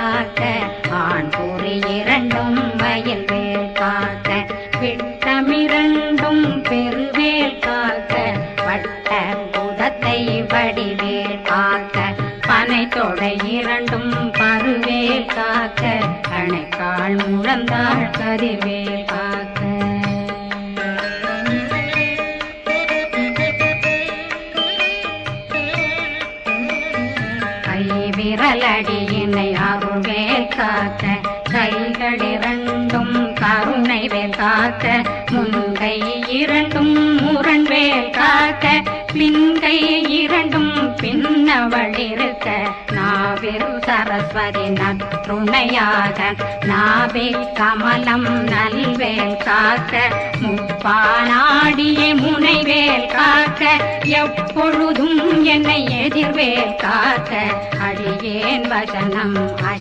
காக்க ஆண் குறி இரண்டும் வயல் வேல் காக்க விட்டமிரண்டும் பெருவேல் காக்க வட்ட புதத்தை வடிவேல் காக்க பனை தொடை இரண்டும் பருவேல் காக்க கணைக்கால் முழந்தாள் கதிர்வேல் காக்க விரலடியினை அருள்வேல் காக்க கைகள் இரண்டும் கருணை வேல் காக்க முன்கை இரண்டும் முரண்வேல் காக்க பின்கை இரண்டும் பின்னவளிருக்க நாவில் சரஸ்வதி நற்றுணையாக நாவே கமலம் நல்வேல் காக்க முப்பானாடிய முனைவேல் காக்க எப்பொழுதும் என்னை எதிர்வேல் காக்க அடியேன் வசனம்